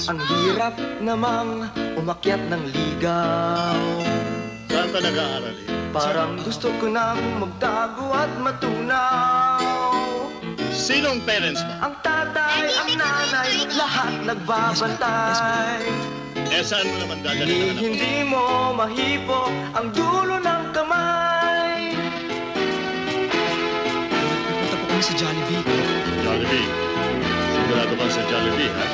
Ang hirap namang umakyat ng ligaw. Saan ka nag-aaral eh? Parang gusto ko nang magtago at matunaw. Sinong parents mo? Ang tatay, ang nanay, lahat nagbabantay. Eh, saan mo naman dadalhin ang anak mo? Hindi mo mahipo ang dulo ng kamay. Punta po kami sa Jollibee. Jollibee. Sigurado ka sa Jollibee, ha?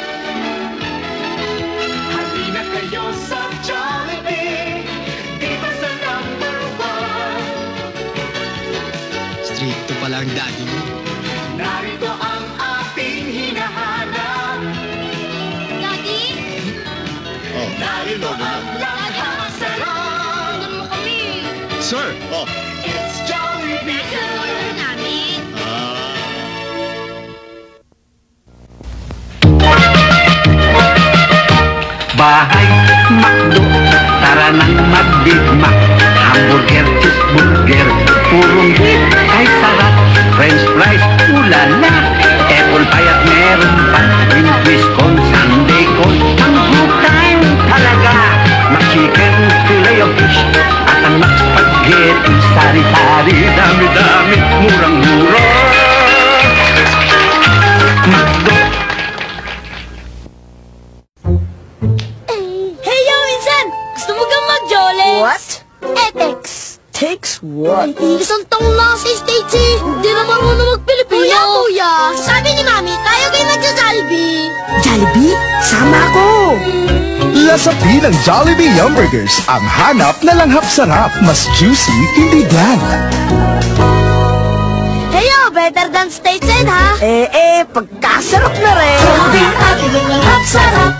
Halina kayo sa Jollibee, dito sa #1. Stricto pala ang daddy mo. Narito ang ating hinahanap. Daddy? Oh, Narito ang lahat sarap. Doon mo kami. Sir! oh. It's Jollibee. Wala namin. Bahay, McDo, tara nang magdigma. Hamburger, cheeseburger, purong beef, ay sarap. French fries, ulala. Apple pie at meron pa. Twist con, sundae con, ang good time talaga. Chicken, fillet of fish, at ang spaghetti, sari-sari, dami-dami, murang-mura. McDo. Hey, yo, Insan! Gusto mo kang mag-Jolex? What? Etex. Takes what? Isang taong na sa States eh. Hindi na marunong mag-Pilipino. Kuya, sabi ni Mami, tayo kayo nagja-Jollibee. Jollibee? Sama ako! Lasapi ng Jollibee Yum Burgers, ang hanap na langhap sarap, mas juicy, hindi bland. Hey, yo, better than stateside, ha? Pagkasarap na rin! Jollibee, ating ang sarap.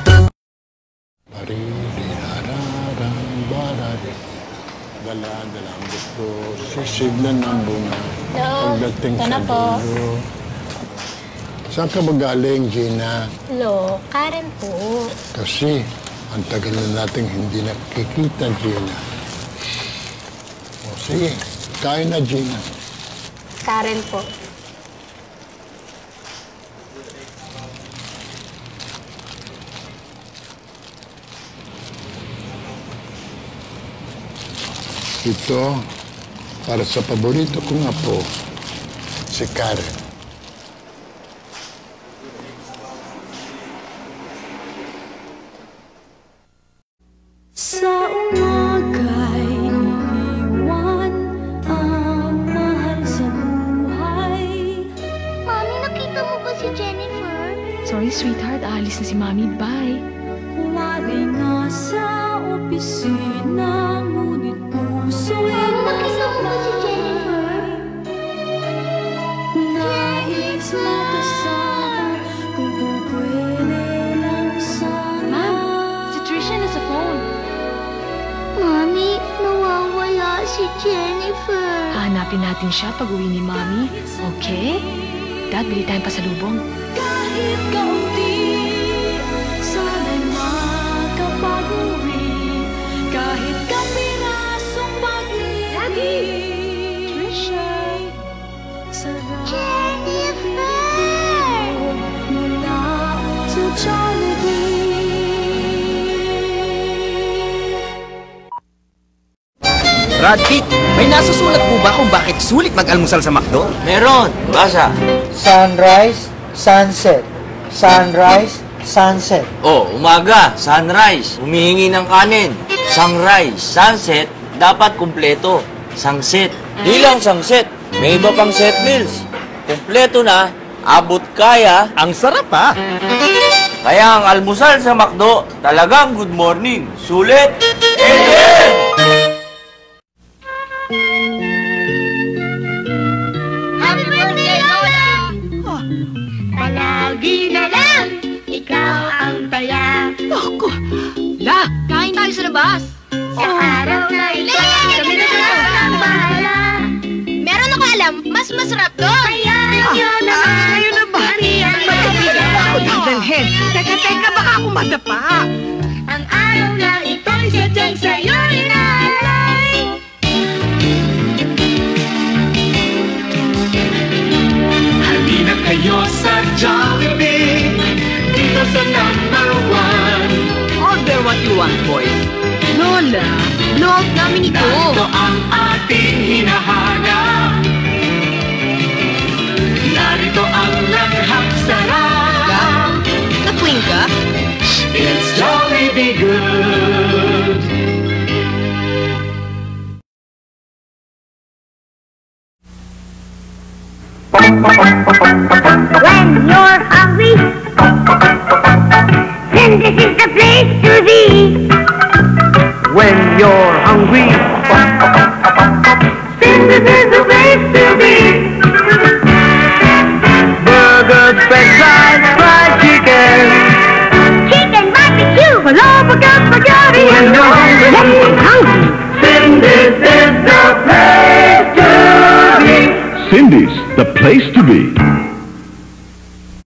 Dala-dala ang gusto, sisiglan ng bunga. Hello, Pagdating ito sa na po. dulo. Saan ka magaling, Gina? Hello, Karen po. Kasi, ang tagal na nating hindi nakikita, Gina. O sige, kain na, Gina. Karen po. Ito, para sa paborito kong apo, si Karen. Sa umaga'y iwan ang mahal sa buhay. Mami, nakita mo ba si Jennifer? Sorry, sweetheart. Aalis na si Mami. Bye. Umari nga sa opisina, ngunit puso'y Nakita mo ba si Jennifer? nais magkasama, kung pupwede lang sana. Ma'am, si Trisha na sa phone. Mami, nawawala si Jennifer. Hahanapin natin siya pag uwi ni Mami. Okay? Dad, bili tayong pasalubong. Kahit kaunti, sana'y makapag-uwi. Kahit kapirasong pag-ibig. Trisha, sarap Jennifer! mula sa Jollibee. Brad Pitt, may nasusulat po ba kung bakit sulit mag-almusal sa McDo? Meron. Basa. Sunrise, sunset. Sunrise, sunset. Oh, umaga. Sunrise. Humihingi ng kanin. Sunrise. Sunset. Dapat kumpleto. Sunset. Di lang sunset. May iba pang set meals. Kumpleto na. Abot kaya. Ang sarap ha! Kaya ang almusal sa McDo, talagang good morning. Sulit. Amen! Happy birthday, Lola! Palagi na lang, ikaw ang taya. Ako! La, kain tayo sa labas. Sa araw na ito, kami na ang bahala. Meron ako alam, mas masarap to. Hayaan nyo na Ayaw na ba? Ako dadalhin. Teka, baka ako madapa. ang araw na ito'y sadyang sa'yo inaalay. Halina kayo sa Jollibee, dito sa #1. want, boy? Lola, blowout namin ito. ang ating hinahanap. Narito ang langhap sarap. Nakwing ka? It's Jollibee Good. When you're hungry, then this is the place to be. When you're hungry, then this is the place to be. Burgers, french fries, fried chicken, Chicken barbecue, falafel, spaghetti. When you're hungry, then this is the place to be. Cindy's, the place to be.